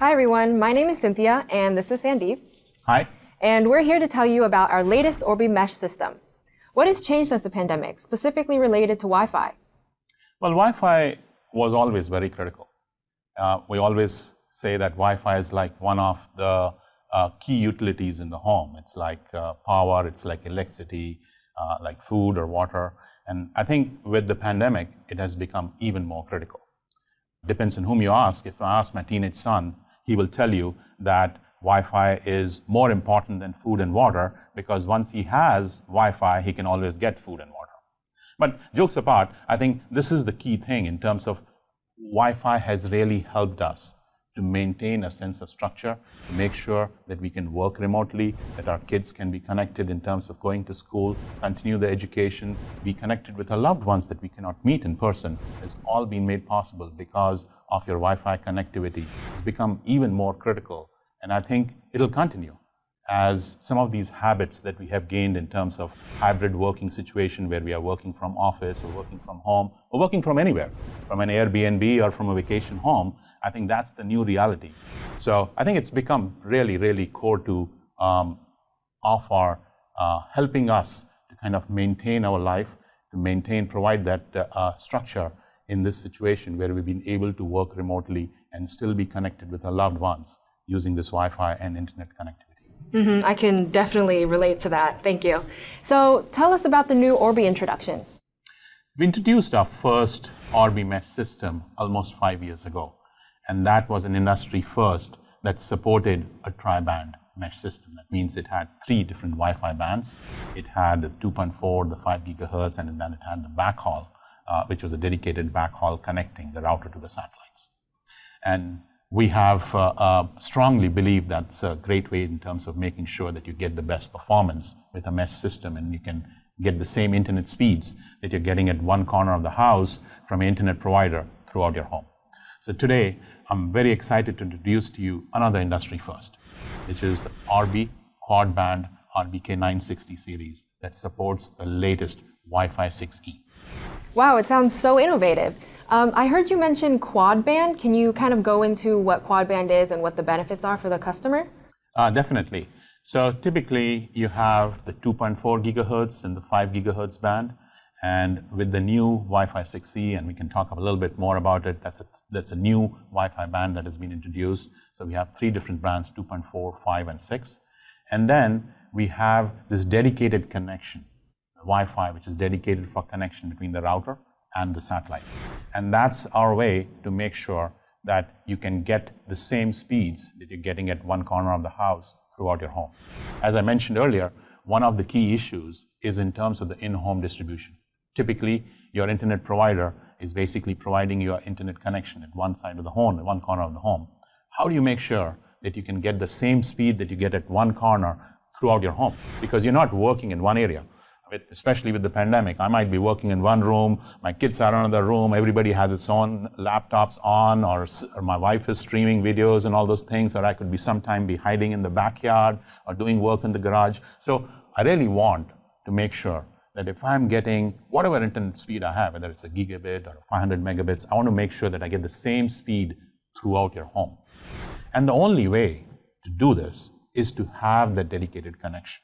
Hi everyone, my name is Cynthia and this is Sandeep. Hi. And we're here to tell you about our latest Orbi mesh system. What has changed since the pandemic, specifically related to Wi-Fi? Well, Wi-Fi was always very critical. We always say that Wi-Fi is like one of the key utilities in the home. It's like power, it's like electricity, like food or water. And I think with the pandemic, it has become even more critical. Depends on whom you ask. If I ask my teenage son, he will tell you that Wi-Fi is more important than food and water, because once he has Wi-Fi, he can always get food and water. But jokes apart, I think this is the key thing in terms of Wi-Fi has really helped us to maintain a sense of structure, to make sure that we can work remotely, that our kids can be connected in terms of going to school, continue their education, be connected with our loved ones that we cannot meet in person. Has all been made possible because of your Wi-Fi connectivity. It's become even more critical, and I think it'll continue as some of these habits that we have gained in terms of hybrid working situation where we are working from office or working from home or working from anywhere, from an Airbnb or from a vacation home. I think that's the new reality. So I think it's become really, really core to helping us to kind of maintain our life, to provide that structure in this situation where we've been able to work remotely and still be connected with our loved ones using this Wi-Fi and internet connectivity. I can definitely relate to that. Thank you. So tell us about the new Orbi introduction. We introduced our first Orbi mesh system almost 5 years ago. And that was an industry first that supported a tri-band mesh system. That means it had 3 different Wi-Fi bands. It had the 2.4, the 5 gigahertz, and then it had the backhaul, which was a dedicated backhaul connecting the router to the satellites. And we have strongly believed that's a great way in terms of making sure that you get the best performance with a mesh system, and you can get the same internet speeds that you're getting at one corner of the house from an internet provider throughout your home. So today, I'm very excited to introduce to you another industry first, which is the Orbi quad band RBK960 series that supports the latest Wi-Fi 6E. Wow, it sounds so innovative. I heard you mention quad band. Can you kind of go into what quad band is and what the benefits are for the customer? Definitely. So typically you have the 2.4 gigahertz and the 5 gigahertz band. And with the new Wi-Fi 6E, and we can talk a little bit more about it, that's a new Wi-Fi band that has been introduced. So we have 3 different bands, 2.4, 5, and 6. And then we have this dedicated connection, Wi-Fi, which is dedicated for connection between the router and the satellite. And that's our way to make sure that you can get the same speeds that you're getting at one corner of the house throughout your home. As I mentioned earlier, one of the key issues is in terms of the in-home distribution. Typically, your internet provider is basically providing your internet connection at one side of the home, at one corner of the home. How do you make sure that you can get the same speed that you get at one corner throughout your home? Because you're not working in one area. Especially with the pandemic, I might be working in one room, my kids are in another room, everybody has its own laptops on, or my wife is streaming videos and all those things, or I could be sometime be hiding in the backyard or doing work in the garage. So I really want to make sure that if I'm getting whatever internet speed I have, whether it's a gigabit or 500 megabits, I want to make sure that I get the same speed throughout your home. And the only way to do this is to have that dedicated connection.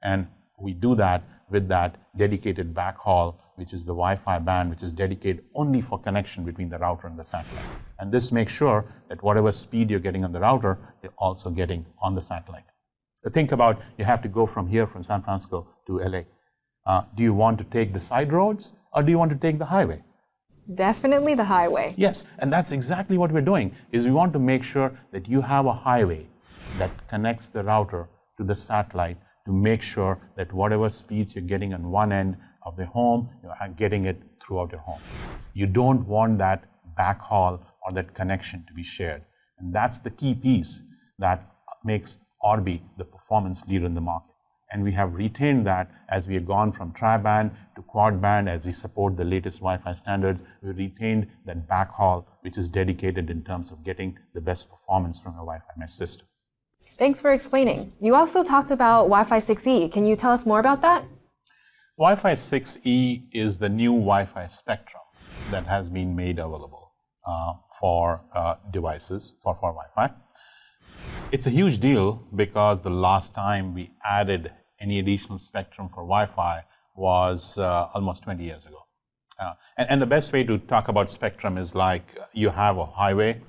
And we do that with that dedicated backhaul, which is the Wi-Fi band, which is dedicated only for connection between the router and the satellite. And this makes sure that whatever speed you're getting on the router, you're also getting on the satellite. So think about, you have to go from here, from San Francisco to LA. Do you want to take the side roads or do you want to take the highway? Definitely the highway. Yes, and that's exactly what we're doing, is we want to make sure that you have a highway that connects the router to the satellite to make sure that whatever speeds you're getting on one end of the home, you're getting it throughout your home. You don't want that backhaul or that connection to be shared. And that's the key piece that makes Orbi the performance leader in the market. And we have retained that as we have gone from tri-band to quad band, as we support the latest Wi-Fi standards. We retained that backhaul, which is dedicated in terms of getting the best performance from a Wi-Fi mesh system. Thanks for explaining. You also talked about Wi-Fi 6E. Can you tell us more about that? Wi-Fi 6E is the new Wi-Fi spectrum that has been made available. for devices, for Wi-Fi. It's a huge deal because the last time we added any additional spectrum for Wi-Fi was almost 20 years ago. And the best way to talk about spectrum is like you have a highway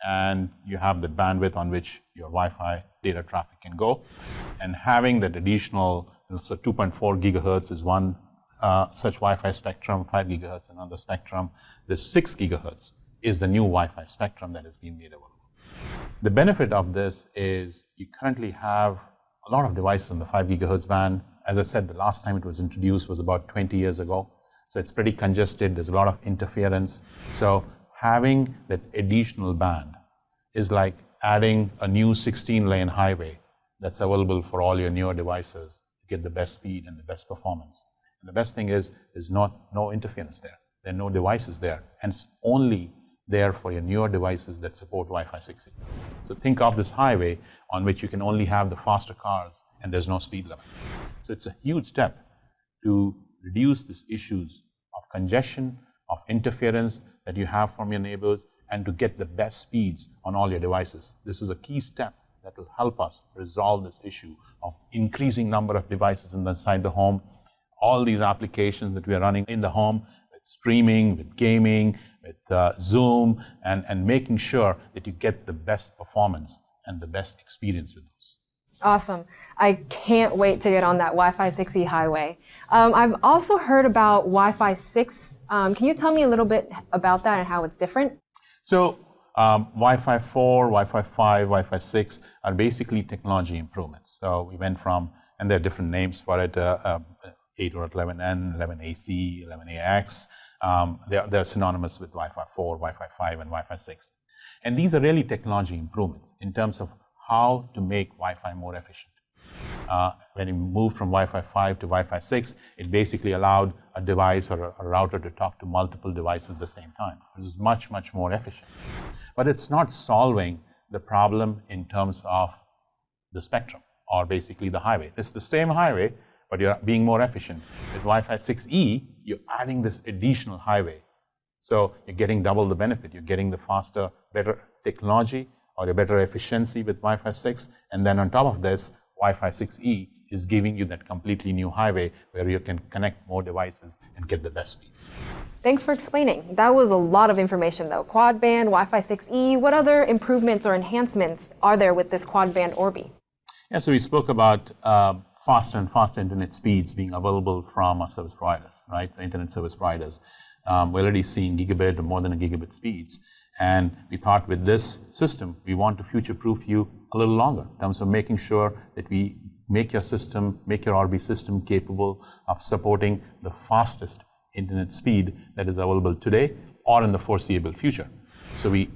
and you have the bandwidth on which your Wi-Fi data traffic can go. And having that additional, so 2.4 gigahertz is one such Wi-Fi spectrum, 5 gigahertz another spectrum. The 6 gigahertz is the new Wi-Fi spectrum that has been made available. The benefit of this is you currently have a lot of devices in the 5 gigahertz band. As I said, the last time it was introduced was about 20 years ago. So it's pretty congested. There's a lot of interference. So having that additional band is like adding a new 16-lane highway that's available for all your newer devices to get the best speed and the best performance. And the best thing is there's no interference there. There are no devices there. And it's only there for your newer devices that support Wi-Fi 6E. So think of this highway on which you can only have the faster cars and there's no speed limit. So it's a huge step to reduce these issues of congestion, of interference that you have from your neighbors, and to get the best speeds on all your devices. This is a key step that will help us resolve this issue of increasing number of devices inside the home. All these applications that we are running in the home, with streaming, with gaming, with Zoom, and making sure that you get the best performance and the best experience with those. Awesome. I can't wait to get on that Wi-Fi 6E highway. I've also heard about Wi-Fi 6. Can you tell me a little bit about that and how it's different? So Wi-Fi 4, Wi-Fi 5, Wi-Fi 6 are basically technology improvements. So we went from, and there are different names for it, 802.11n, 11AC, 11AX. They're synonymous with Wi-Fi 4, Wi-Fi 5, and Wi-Fi 6. And these are really technology improvements in terms of how to make Wi-Fi more efficient. When you moved from Wi-Fi 5 to Wi-Fi 6, it basically allowed a device or a router to talk to multiple devices at the same time. This is much, much more efficient. But it's not solving the problem in terms of the spectrum or basically the highway. It's the same highway, but you're being more efficient. With Wi-Fi 6E, you're adding this additional highway. So you're getting double the benefit. You're getting the faster, better technology or a better efficiency with Wi-Fi 6. And then on top of this, Wi-Fi 6E is giving you that completely new highway where you can connect more devices and get the best speeds. Thanks for explaining. That was a lot of information though. Quad band, Wi-Fi 6E, what other improvements or enhancements are there with this quad band Orbi? Yeah, so we spoke about faster and faster internet speeds being available from our service providers, right? So internet service providers. We're already seeing gigabit or more than a gigabit speeds. And we thought with this system, we want to future-proof you a little longer in terms of making sure that we make your system, make your Orbi system capable of supporting the fastest internet speed that is available today or in the foreseeable future. So we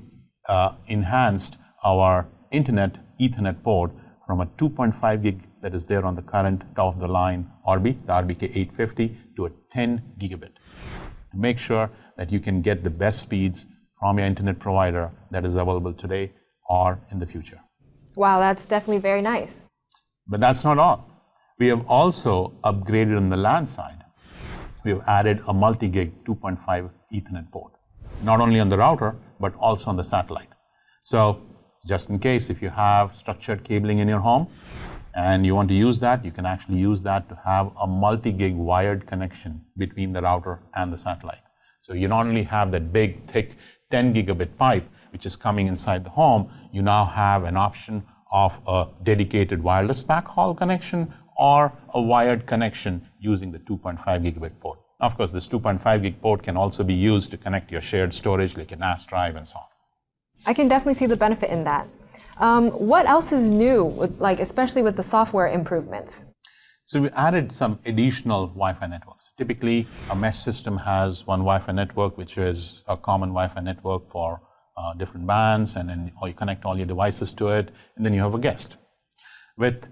enhanced our internet Ethernet port from a 2.5 gig that is there on the current top-of-the-line Orbi, the RBK850, to a 10 gigabit to make sure that you can get the best speeds from your internet provider that is available today or in the future. Wow, that's definitely very nice. But that's not all. We have also upgraded on the LAN side. We have added a multi-gig 2.5 Ethernet port, not only on the router, but also on the satellite. So just in case if you have structured cabling in your home and you want to use that, you can actually use that to have a multi-gig wired connection between the router and the satellite. So you not only have that big, thick 10 gigabit pipe, which is coming inside the home, you now have an option of a dedicated wireless backhaul connection or a wired connection using the 2.5 gigabit port. Of course, this 2.5 gig port can also be used to connect your shared storage like a NAS drive and so on. I can definitely see the benefit in that. What else is new, especially with the software improvements? So we added some additional Wi-Fi networks. Typically, a mesh system has one Wi-Fi network, which is a common Wi-Fi network for different bands, and then you connect all your devices to it, and then you have a guest. With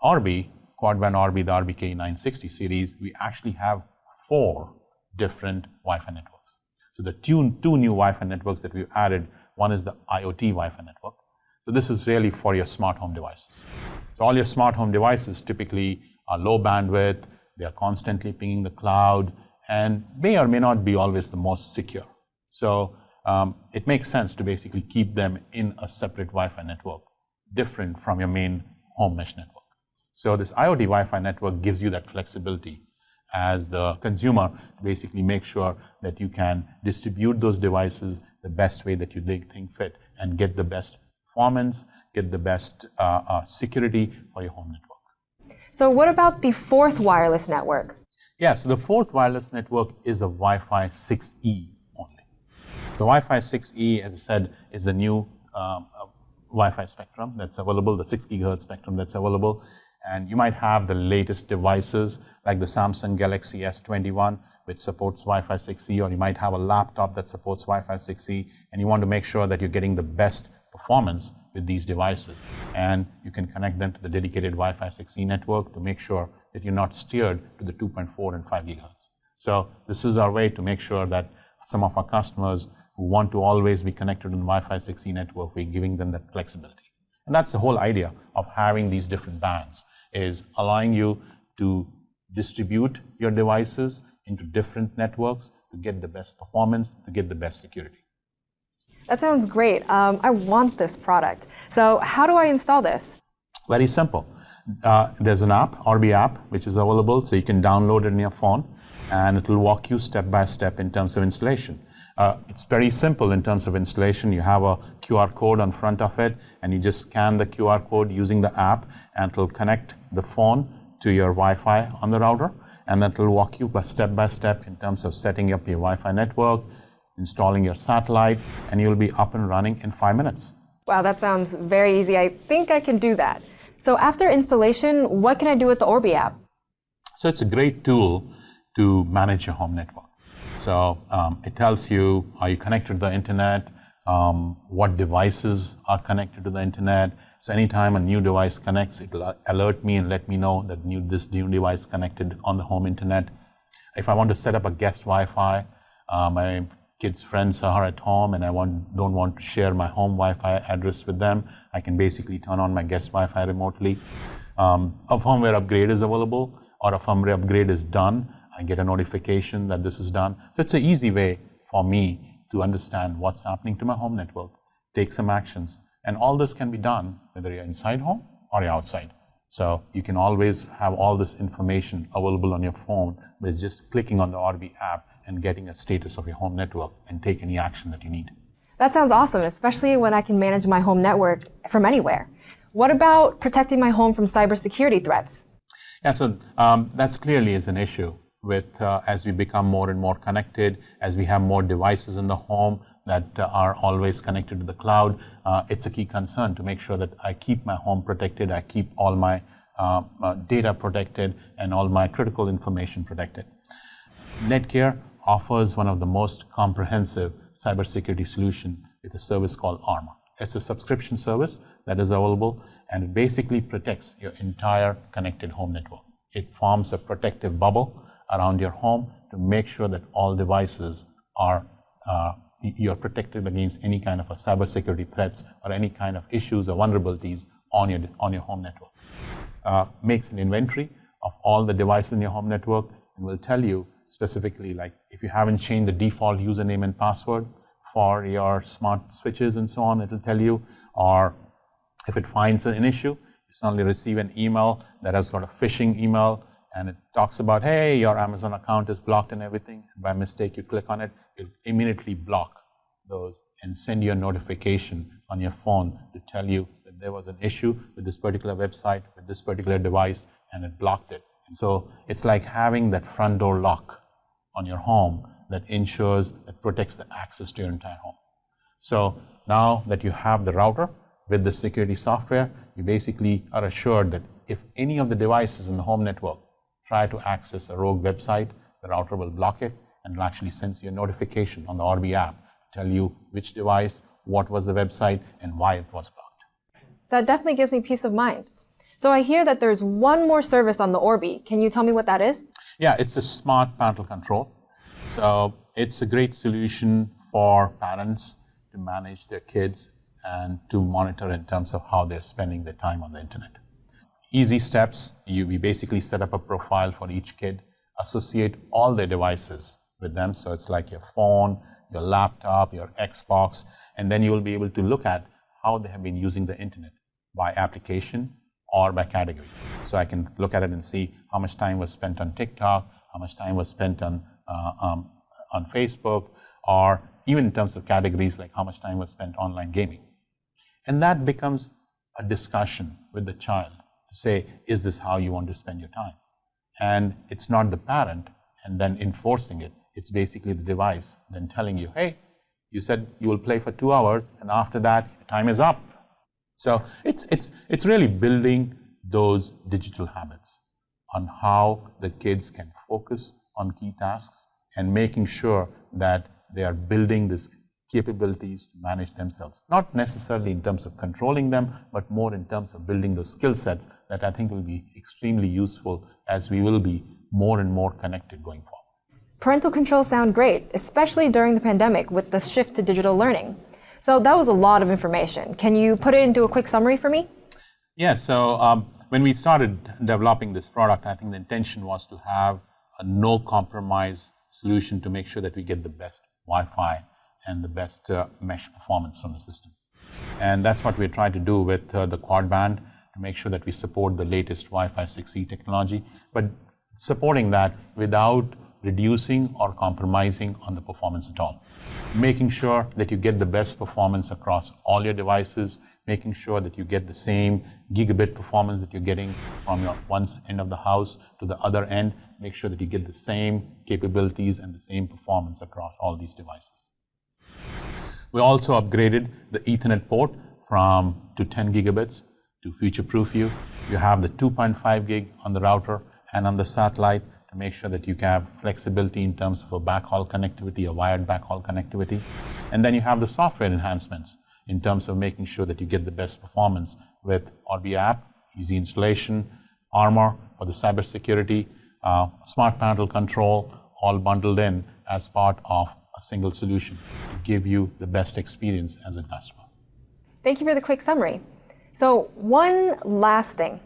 Orbi, quad band Orbi, the RBK960 series, we actually have 4 different Wi-Fi networks. So the two new Wi-Fi networks that we've added, one is the IoT Wi-Fi network. So this is really for your smart home devices. So all your smart home devices typically are low bandwidth, they are constantly pinging the cloud, and may or may not be always the most secure. So it makes sense to basically keep them in a separate Wi-Fi network, different from your main home mesh network. So this IoT Wi-Fi network gives you that flexibility as the consumer to basically make sure that you can distribute those devices the best way that you think fit and get the best performance, get the best security for your home network. So what about the fourth wireless network? Yeah, so the fourth wireless network is a Wi-Fi 6E only. So Wi-Fi 6E, as I said, is the new Wi-Fi spectrum that's available, the 6 gigahertz spectrum that's available. And you might have the latest devices like the Samsung Galaxy S21, which supports Wi-Fi 6E, or you might have a laptop that supports Wi-Fi 6E, and you want to make sure that you're getting the best performance with these devices. And you can connect them to the dedicated Wi-Fi 6E network to make sure that you're not steered to the 2.4 and 5 gigahertz. So this is our way to make sure that some of our customers who want to always be connected to the Wi-Fi 6E network, we're giving them that flexibility. And that's the whole idea of having these different bands, is allowing you to distribute your devices into different networks to get the best performance, to get the best security. That sounds great. I want this product. So how do I install this? Very simple. There's an app, Orbi app, which is available, so you can download it in your phone, and it will walk you step by step in terms of installation. It's very simple in terms of installation. You have a QR code on front of it, and you just scan the QR code using the app, and it will connect the phone to your Wi-Fi on the router, and that will walk you by step in terms of setting up your Wi-Fi network, installing your satellite, and you'll be up and running in 5 minutes. Wow, that sounds very easy. I think I can do that. So after installation, what can I do with the Orbi app? So it's a great tool to manage your home network. So it tells you, are you connected to the internet? What devices are connected to the internet? So anytime a new device connects, it will alert me and let me know that this new device connected on the home internet. If I want to set up a guest Wi-Fi, my kids' friends are at home and I don't want to share my home Wi-Fi address with them, I can basically turn on my guest Wi-Fi remotely. A firmware upgrade is available, or a firmware upgrade is done. I get a notification that this is done. So it's an easy way for me to understand what's happening to my home network, take some actions, and all this can be done whether you're inside home or you're outside. So you can always have all this information available on your phone with just clicking on the Orbi app and getting a status of your home network and take any action that you need. That sounds awesome, especially when I can manage my home network from anywhere. What about protecting my home from cybersecurity threats? Yeah, so that's clearly is an issue with as we become more and more connected, as we have more devices in the home that are always connected to the cloud. It's a key concern to make sure that I keep my home protected, I keep all my data protected, and all my critical information protected. NETGEAR offers one of the most comprehensive cybersecurity solution with a service called Armor. It's a subscription service that is available, and it basically protects your entire connected home network. It forms a protective bubble around your home to make sure that all devices are you're protected against any kind of a cybersecurity threats or any kind of issues or vulnerabilities on your home network. Makes an inventory of all the devices in your home network and will tell you specifically, like if you haven't changed the default username and password for your smart switches and so on, it'll tell you. Or if it finds an issue, you suddenly receive an email that has got a phishing email, and it talks about, hey, your Amazon account is blocked and everything. And by mistake, you click on it, it'll immediately block those and send you a notification on your phone to tell you that there was an issue with this particular website, with this particular device, and it blocked it. And so it's like having that front door lock on your home that ensures, that protects the access to your entire home. So now that you have the router with the security software, you basically are assured that if any of the devices in the home network try to access a rogue website, the router will block it and will actually send you a notification on the Orbi app to tell you which device, what was the website, and why it was blocked. That definitely gives me peace of mind. So I hear that there's one more service on the Orbi. Can you tell me what that is? Yeah, it's a smart parental control. So it's a great solution for parents to manage their kids and to monitor in terms of how they're spending their time on the internet. Easy steps, we basically set up a profile for each kid, associate all their devices with them. So it's like your phone, your laptop, your Xbox, and then you will be able to look at how they have been using the internet by application or by category. So I can look at it and see how much time was spent on TikTok, how much time was spent on Facebook, or even in terms of categories like how much time was spent online gaming. And that becomes a discussion with the child to say, is this how you want to spend your time? And it's not the parent and then enforcing it. It's basically the device then telling you, hey, you said you will play for 2 hours, and after that, time is up. So it's really building those digital habits on how the kids can focus on key tasks and making sure that they are building these capabilities to manage themselves. Not necessarily in terms of controlling them, but more in terms of building those skill sets that I think will be extremely useful as we will be more and more connected going forward. Parental controls sound great, especially during the pandemic with the shift to digital learning. So that was a lot of information. Can you put it into a quick summary for me? Yes, so when we started developing this product, I think the intention was to have a no compromise solution to make sure that we get the best Wi-Fi and the best mesh performance from the system. And that's what we tried to do with the quad band, to make sure that we support the latest Wi-Fi 6E technology, but supporting that without reducing or compromising on the performance at all. Making sure that you get the best performance across all your devices, making sure that you get the same gigabit performance that you're getting from your one end of the house to the other end, make sure that you get the same capabilities and the same performance across all these devices. We also upgraded the Ethernet port to 10 gigabits to future-proof you. You have the 2.5 gig on the router and on the satellite to make sure that you have flexibility in terms of a backhaul connectivity, a wired backhaul connectivity. And then you have the software enhancements in terms of making sure that you get the best performance with Orbi app, easy installation, Armor for the cybersecurity, smart panel control, all bundled in as part of a single solution to give you the best experience as a customer. Thank you for the quick summary. So one last thing.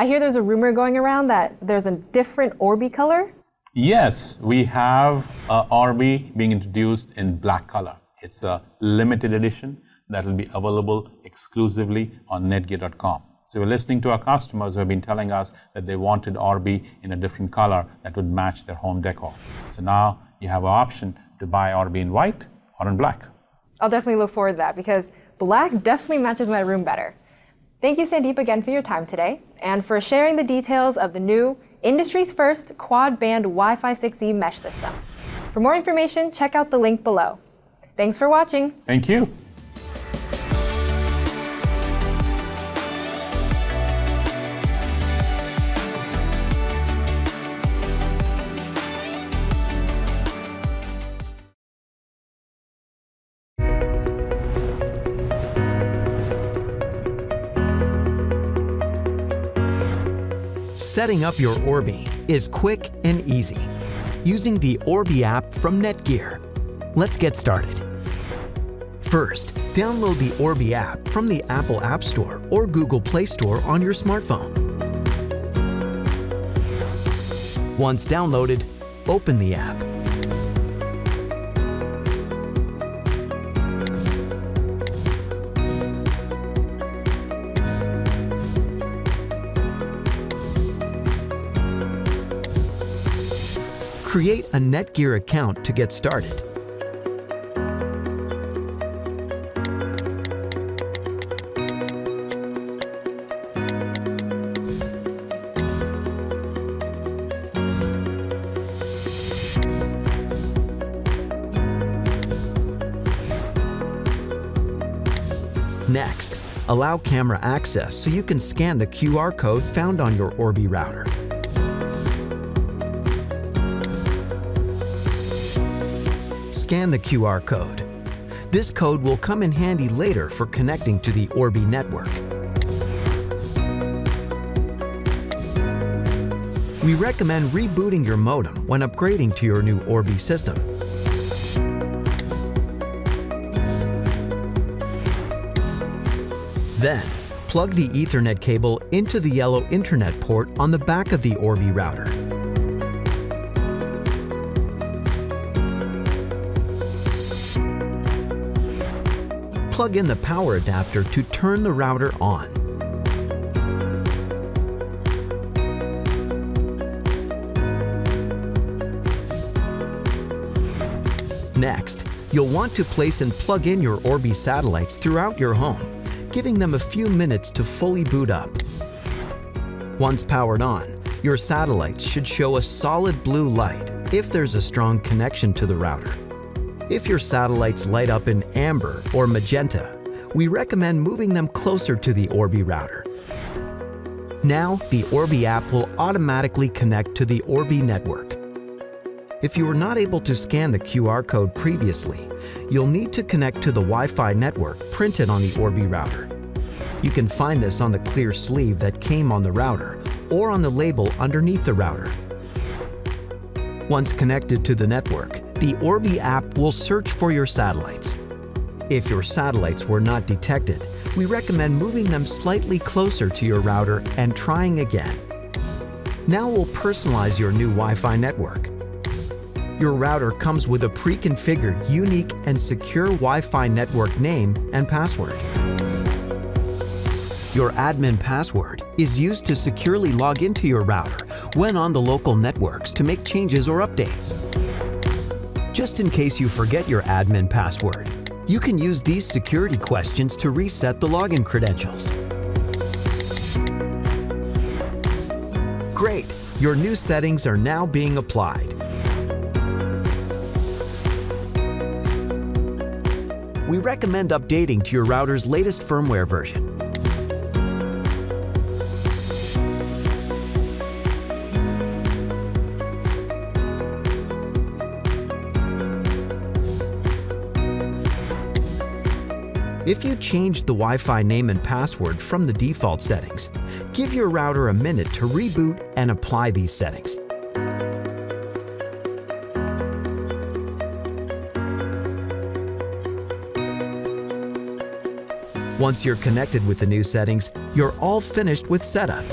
I hear there's a rumor going around that there's a different Orbi color. Yes, we have Orbi being introduced in black color. It's a limited edition that will be available exclusively on NETGEAR.com. So we're listening to our customers who have been telling us that they wanted Orbi in a different color that would match their home decor. So now you have an option to buy Orbi in white or in black. I'll definitely look forward to that because black definitely matches my room better. Thank you, Sandeep, again for your time today and for sharing the details of the new industry's first quad-band Wi-Fi 6E mesh system. For more information, check out the link below. Thanks for watching. Thank you. Setting up your Orbi is quick and easy using the Orbi app from NETGEAR. Let's get started. First, download the Orbi app from the Apple App Store or Google Play Store on your smartphone. Once downloaded, open the app. Create a NETGEAR account to get started. Next, allow camera access so you can scan the QR code found on your Orbi router. Scan the QR code. This code will come in handy later for connecting to the Orbi network. We recommend rebooting your modem when upgrading to your new Orbi system. Then, plug the Ethernet cable into the yellow Internet port on the back of the Orbi router. plug in the power adapter to turn the router on. Next, you'll want to place and plug in your Orbi satellites throughout your home, giving them a few minutes to fully boot up. Once powered on, your satellites should show a solid blue light if there's a strong connection to the router. If your satellites light up in amber or magenta, we recommend moving them closer to the Orbi router. Now, the Orbi app will automatically connect to the Orbi network. If you were not able to scan the QR code previously, you'll need to connect to the Wi-Fi network printed on the Orbi router. You can find this on the clear sleeve that came on the router or on the label underneath the router. Once connected to the network, the Orbi app will search for your satellites. If your satellites were not detected, we recommend moving them slightly closer to your router and trying again. Now we'll personalize your new Wi-Fi network. Your router comes with a pre-configured, unique, and secure Wi-Fi network name and password. Your admin password is used to securely log into your router when on the local networks to make changes or updates. Just in case you forget your admin password, you can use these security questions to reset the login credentials. Great! Your new settings are now being applied. We recommend updating to your router's latest firmware version. If you changed the Wi-Fi name and password from the default settings, give your router a minute to reboot and apply these settings. Once you're connected with the new settings, you're all finished with setup.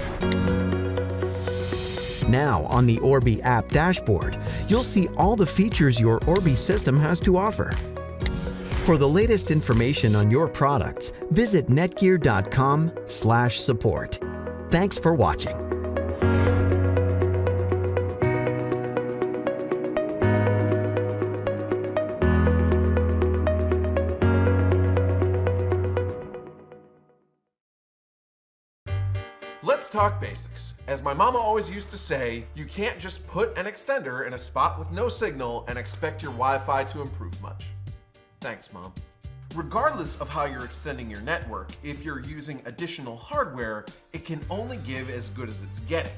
Now, on the Orbi app dashboard, you'll see all the features your Orbi system has to offer. For the latest information on your products, visit netgear.com/support. Thanks for watching. Let's talk basics. As my mama always used to say, you can't just put an extender in a spot with no signal and expect your Wi-Fi to improve much. Thanks, Mom. Regardless of how you're extending your network, if you're using additional hardware, it can only give as good as it's getting.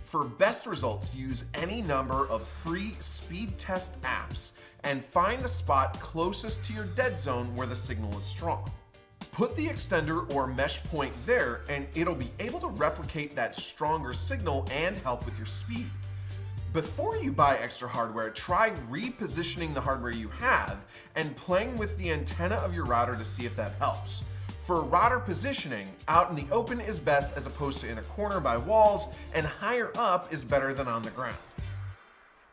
For best results, use any number of free speed test apps and find the spot closest to your dead zone where the signal is strong. Put the extender or mesh point there and it'll be able to replicate that stronger signal and help with your speed. Before you buy extra hardware, try repositioning the hardware you have and playing with the antenna of your router to see if that helps. For router positioning, out in the open is best as opposed to in a corner by walls, and higher up is better than on the ground.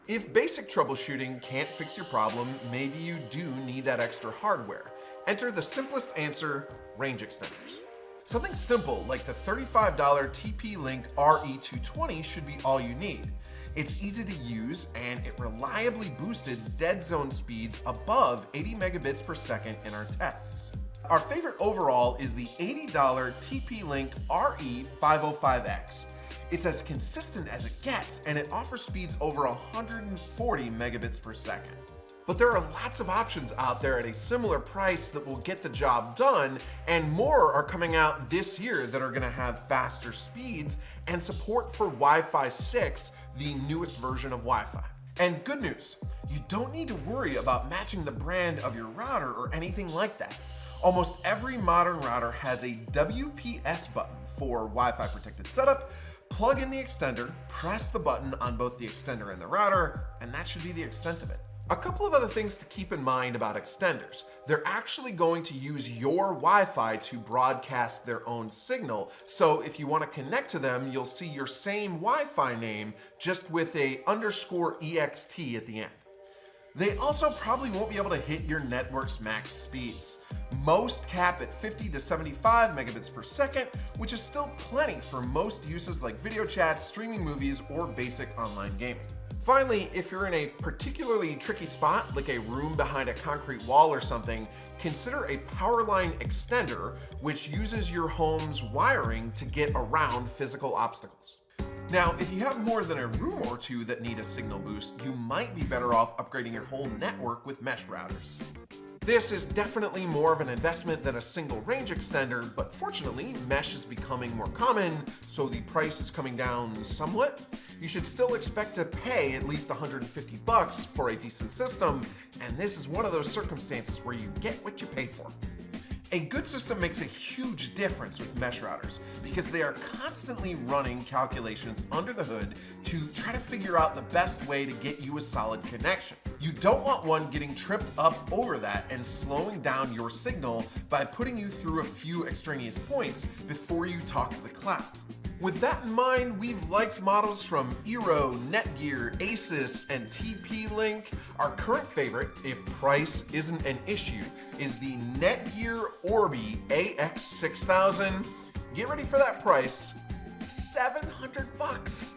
If basic troubleshooting can't fix your problem, maybe you do need that extra hardware. Enter the simplest answer, range extenders. Something simple like the $35 TP-Link RE220 should be all you need. It's easy to use and it reliably boosted dead zone speeds above 80 megabits per second in our tests. Our favorite overall is the $80 TP-Link RE505X. It's as consistent as it gets and it offers speeds over 140 megabits per second. But there are lots of options out there at a similar price that will get the job done, and more are coming out this year that are gonna have faster speeds and support for Wi-Fi 6, the newest version of Wi-Fi. And good news, you don't need to worry about matching the brand of your router or anything like that. Almost every modern router has a WPS button for Wi-Fi protected setup. Plug in the extender, press the button on both the extender and the router, and that should be the extent of it. A couple of other things to keep in mind about extenders. They're actually going to use your Wi-Fi to broadcast their own signal. So if you want to connect to them, you'll see your same Wi-Fi name just with a _ext at the end. They also probably won't be able to hit your network's max speeds. Most cap at 50 to 75 megabits per second, which is still plenty for most uses like video chats, streaming movies, or basic online gaming. Finally, if you're in a particularly tricky spot, like a room behind a concrete wall or something, consider a power line extender, which uses your home's wiring to get around physical obstacles. Now, if you have more than a room or two that need a signal boost, you might be better off upgrading your whole network with mesh routers. This is definitely more of an investment than a single range extender, but fortunately, mesh is becoming more common, so the price is coming down somewhat. You should still expect to pay at least $150 for a decent system, and this is one of those circumstances where you get what you pay for. A good system makes a huge difference with mesh routers because they are constantly running calculations under the hood to try to figure out the best way to get you a solid connection. You don't want one getting tripped up over that and slowing down your signal by putting you through a few extraneous points before you talk to the cloud. With that in mind, we've liked models from Eero, NETGEAR, ASUS, and TP-Link. Our current favorite, if price isn't an issue, is the NETGEAR Orbi AX6000. Get ready for that price, $700.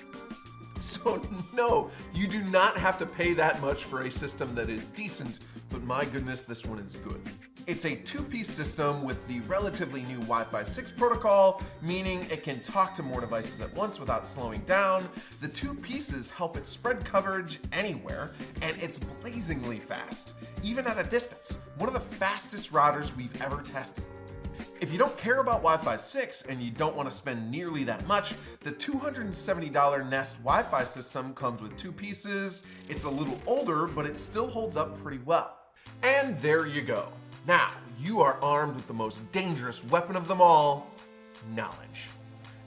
So no, you do not have to pay that much for a system that is decent, but my goodness, this one is good. It's a two-piece system with the relatively new Wi-Fi 6 protocol, meaning it can talk to more devices at once without slowing down. The two pieces help it spread coverage anywhere, and it's blazingly fast, even at a distance. One of the fastest routers we've ever tested. If you don't care about Wi-Fi 6 and you don't want to spend nearly that much, the $270 Nest Wi-Fi system comes with two pieces. It's a little older, but it still holds up pretty well. And there you go. Now, you are armed with the most dangerous weapon of them all, knowledge.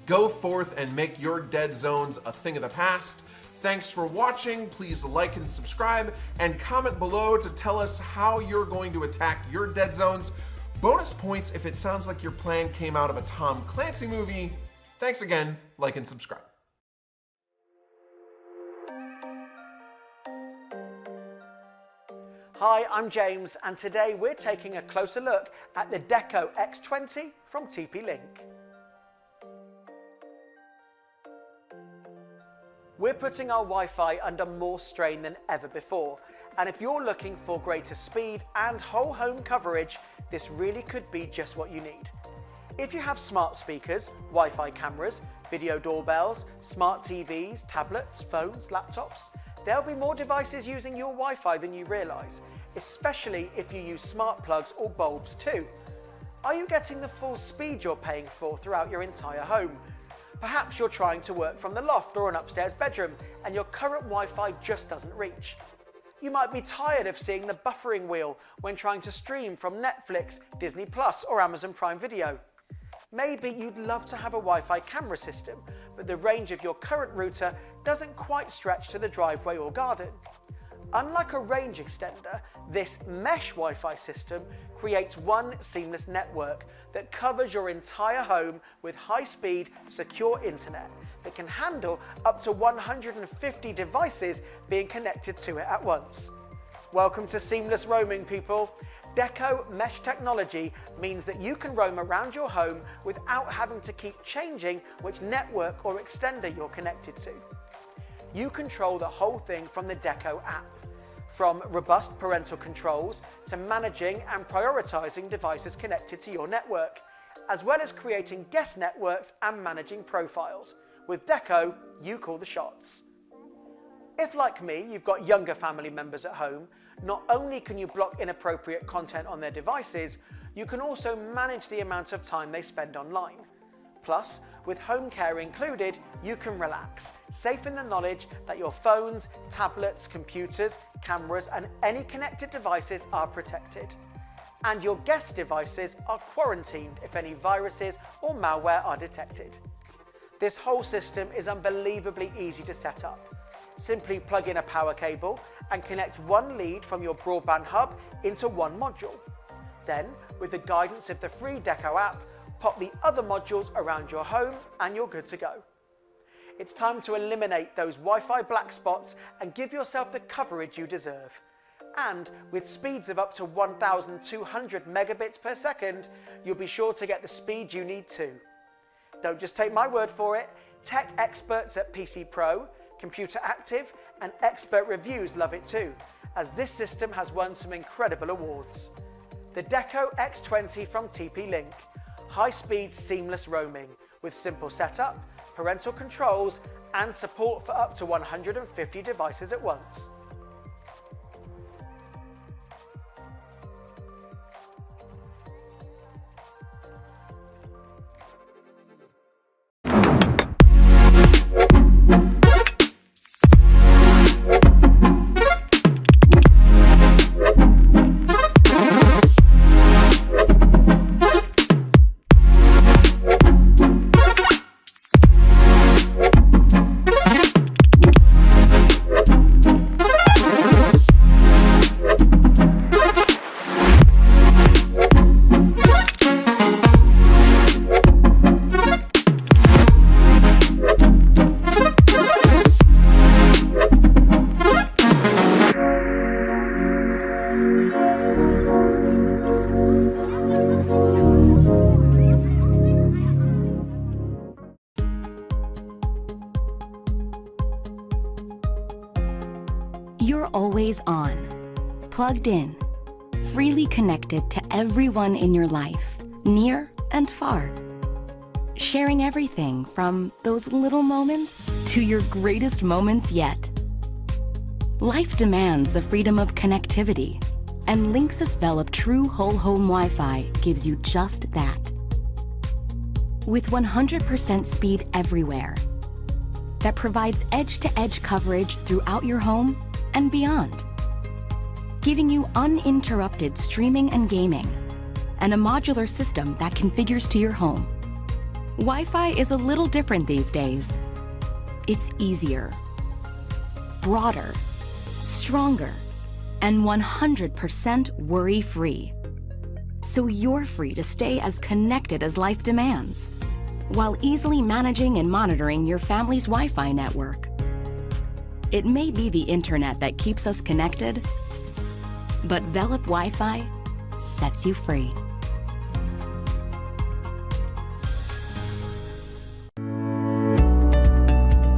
Go forth and make your dead zones a thing of the past. Thanks for watching. Please like and subscribe and comment below to tell us how you're going to attack your dead zones. Bonus points if it sounds like your plan came out of a Tom Clancy movie. Thanks again, like and subscribe. Hi, I'm James, and today we're taking a closer look at the Deco X20 from TP-Link. We're putting our Wi-Fi under more strain than ever before, and if you're looking for greater speed and whole home coverage, this really could be just what you need. If you have smart speakers, Wi-Fi cameras, video doorbells, smart TVs, tablets, phones, laptops, there'll be more devices using your Wi-Fi than you realise, especially if you use smart plugs or bulbs too. Are you getting the full speed you're paying for throughout your entire home? Perhaps you're trying to work from the loft or an upstairs bedroom and your current Wi-Fi just doesn't reach. You might be tired of seeing the buffering wheel when trying to stream from Netflix, Disney Plus or Amazon Prime Video. Maybe you'd love to have a Wi-Fi camera system, but the range of your current router doesn't quite stretch to the driveway or garden. Unlike a range extender, this mesh Wi-Fi system creates one seamless network that covers your entire home with high-speed, secure internet that can handle up to 150 devices being connected to it at once. Welcome to seamless roaming, people. Deco mesh technology means that you can roam around your home without having to keep changing which network or extender you're connected to. You control the whole thing from the Deco app, from robust parental controls to managing and prioritizing devices connected to your network, as well as creating guest networks and managing profiles. With Deco, you call the shots. If, like me, you've got younger family members at home, not only can you block inappropriate content on their devices, you can also manage the amount of time they spend online. Plus, with home care included, you can relax, safe in the knowledge that your phones, tablets, computers, cameras, and any connected devices are protected. And your guest devices are quarantined if any viruses or malware are detected. This whole system is unbelievably easy to set up. Simply plug in a power cable and connect one lead from your broadband hub into one module. Then, with the guidance of the free Deco app, pop the other modules around your home and you're good to go. It's time to eliminate those Wi-Fi black spots and give yourself the coverage you deserve. And with speeds of up to 1,200 megabits per second, you'll be sure to get the speed you need too. Don't just take my word for it. Tech experts at PC Pro, Computer Active, and Expert Reviews love it too, as this system has won some incredible awards. The Deco X20 from TP-Link. High-speed seamless roaming with simple setup, parental controls, and support for up to 150 devices at once. You're always on, plugged in, freely connected to everyone in your life, near and far. Sharing everything from those little moments to your greatest moments yet. Life demands the freedom of connectivity, and Linksys Velop True Whole Home Wi-Fi gives you just that. With 100% speed everywhere, that provides edge-to-edge coverage throughout your home and beyond, giving you uninterrupted streaming and gaming, and a modular system that configures to your home. Wi-Fi is a little different these days. It's easier, broader, stronger, and 100% worry-free. So you're free to stay as connected as life demands, while easily managing and monitoring your family's Wi-Fi network. It may be the internet that keeps us connected, but Velop Wi-Fi sets you free.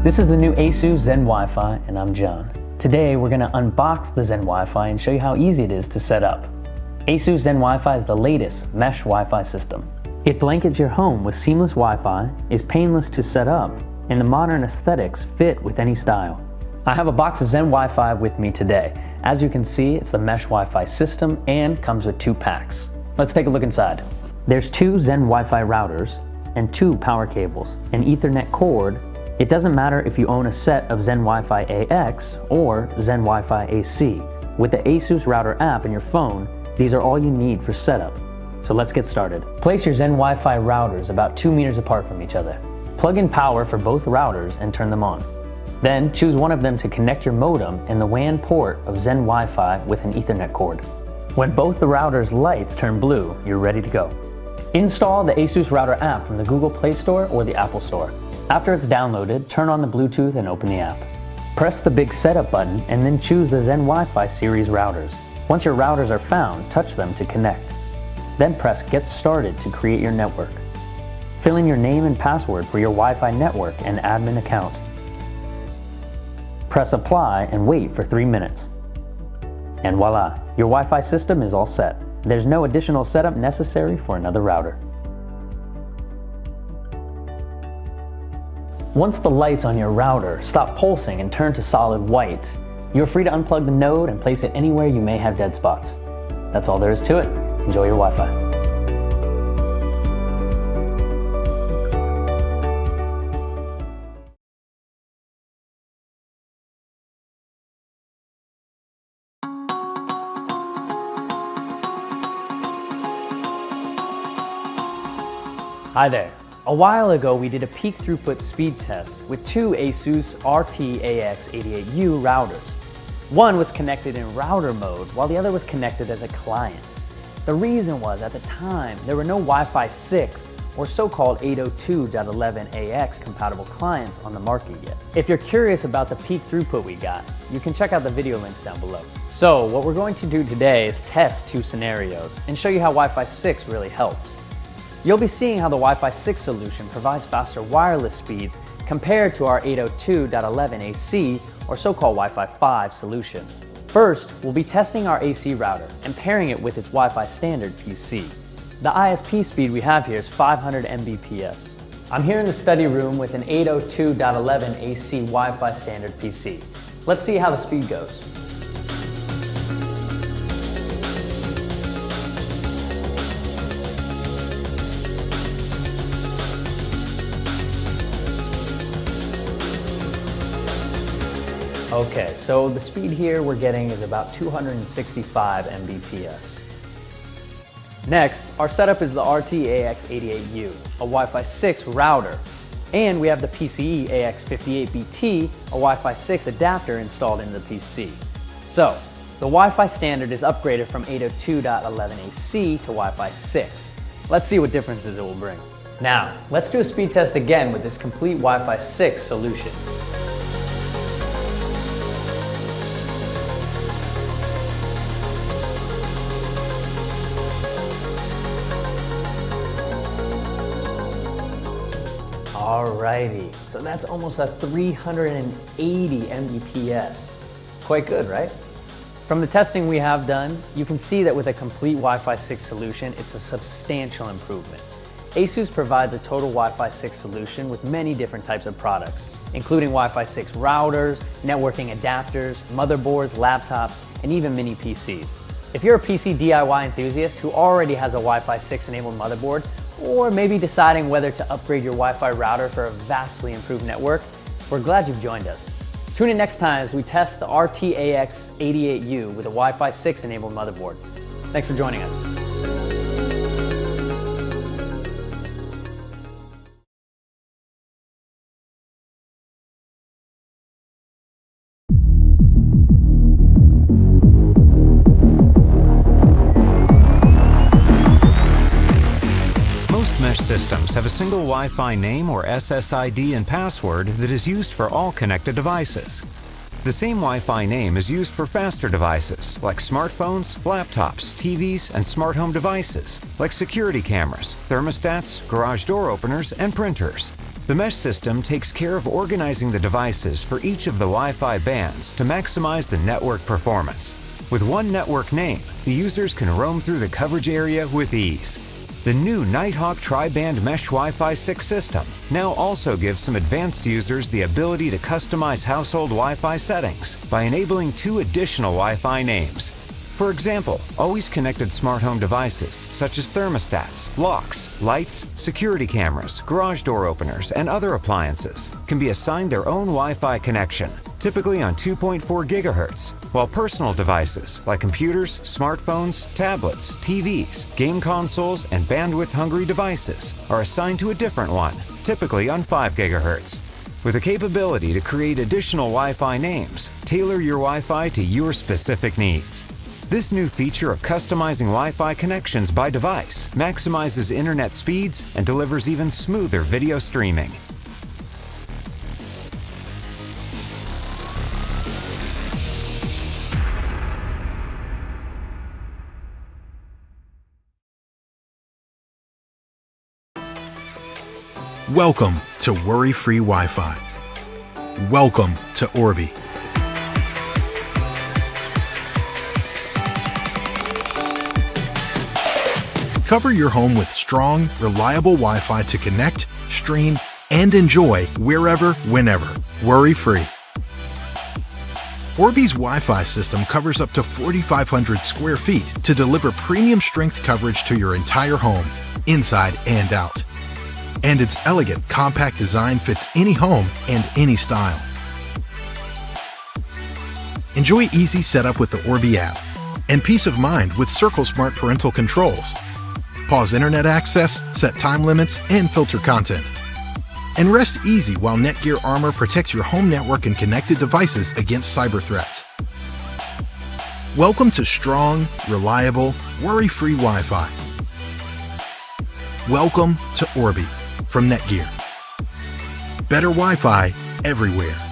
This is the new ASUS ZenWiFi, and I'm John. Today we're going to unbox the ZenWiFi and show you how easy it is to set up. ASUS ZenWiFi is the latest mesh Wi-Fi system. It blankets your home with seamless Wi-Fi, is painless to set up, and the modern aesthetics fit with any style. I have a box of ZenWiFi with me today. As you can see, it's the mesh Wi-Fi system and comes with 2 packs. Let's take a look inside. There's 2 ZenWiFi routers and 2 power cables, an Ethernet cord. It doesn't matter if you own a set of ZenWiFi AX or ZenWiFi AC. With the ASUS router app in your phone, these are all you need for setup. So let's get started. Place your ZenWiFi routers about 2 meters apart from each other. Plug in power for both routers and turn them on. Then choose one of them to connect your modem and the WAN port of ZenWiFi with an Ethernet cord. When both the routers' lights turn blue, you're ready to go. Install the ASUS router app from the Google Play Store or the Apple Store. After it's downloaded, turn on the Bluetooth and open the app. Press the big setup button and then choose the ZenWiFi series routers. Once your routers are found, touch them to connect. Then press Get Started to create your network. Fill in your name and password for your Wi-Fi network and admin account. Press Apply and wait for 3 minutes. And voila, your Wi-Fi system is all set. There's no additional setup necessary for another router. Once the lights on your router stop pulsing and turn to solid white, you're free to unplug the node and place it anywhere you may have dead spots. That's all there is to it. Enjoy your Wi-Fi. Hi there. A while ago we did a peak throughput speed test with 2 ASUS RT-AX88U routers. One was connected in router mode while the other was connected as a client. The reason was, at the time, there were no Wi-Fi 6 or so-called 802.11ax compatible clients on the market yet. If you're curious about the peak throughput we got, you can check out the video links down below. So what we're going to do today is test two scenarios and show you how Wi-Fi 6 really helps. You'll be seeing how the Wi-Fi 6 solution provides faster wireless speeds compared to our 802.11ac or so-called Wi-Fi 5 solution. First, we'll be testing our AC router and pairing it with its Wi-Fi standard PC. The ISP speed we have here is 500 Mbps. I'm here in the study room with an 802.11ac Wi-Fi standard PC. Let's see how the speed goes. Okay, so the speed here we're getting is about 265 Mbps. Next, our setup is the RT-AX88U, a Wi-Fi 6 router, and we have the PCIe AX58BT, a Wi-Fi 6 adapter installed in the PC. So, the Wi-Fi standard is upgraded from 802.11ac to Wi-Fi 6. Let's see what differences it will bring. Now, let's do a speed test again with this complete Wi-Fi 6 solution. Alrighty, so that's almost a 380 Mbps. Quite good, right? From the testing we have done, you can see that with a complete Wi-Fi 6 solution, it's a substantial improvement. ASUS provides a total Wi-Fi 6 solution with many different types of products, including Wi-Fi 6 routers, networking adapters, motherboards, laptops, and even mini PCs. If you're a PC DIY enthusiast who already has a Wi-Fi 6 enabled motherboard, or maybe deciding whether to upgrade your Wi-Fi router for a vastly improved network, we're glad you've joined us. Tune in next time as we test the RT-AX88U with a Wi-Fi 6 enabled motherboard. Thanks for joining us. Mesh systems have a single Wi-Fi name or SSID and password that is used for all connected devices. The same Wi-Fi name is used for faster devices like smartphones, laptops, TVs, and smart home devices like security cameras, thermostats, garage door openers, and printers. The mesh system takes care of organizing the devices for each of the Wi-Fi bands to maximize the network performance. With one network name, the users can roam through the coverage area with ease. The new Nighthawk Tri-Band Mesh Wi-Fi 6 system now also gives some advanced users the ability to customize household Wi-Fi settings by enabling 2 additional Wi-Fi names. For example, always connected smart home devices such as thermostats, locks, lights, security cameras, garage door openers, and other appliances can be assigned their own Wi-Fi connection, typically on 2.4 GHz, while personal devices like computers, smartphones, tablets, TVs, game consoles, and bandwidth-hungry devices are assigned to a different one, typically on 5 GHz. With the capability to create additional Wi-Fi names, tailor your Wi-Fi to your specific needs. This new feature of customizing Wi-Fi connections by device maximizes internet speeds and delivers even smoother video streaming. Welcome to Worry-Free Wi-Fi. Welcome to Orbi. Cover your home with strong, reliable Wi-Fi to connect, stream, and enjoy wherever, whenever, worry-free. Orbi's Wi-Fi system covers up to 4,500 square feet to deliver premium strength coverage to your entire home, inside and out. And its elegant, compact design fits any home and any style. Enjoy easy setup with the Orbi app and peace of mind with Circle Smart Parental Controls. Pause internet access, set time limits, and filter content. And rest easy while NETGEAR Armor protects your home network and connected devices against cyber threats. Welcome to strong, reliable, worry-free Wi-Fi. Welcome to Orbi from NETGEAR. Better Wi-Fi everywhere.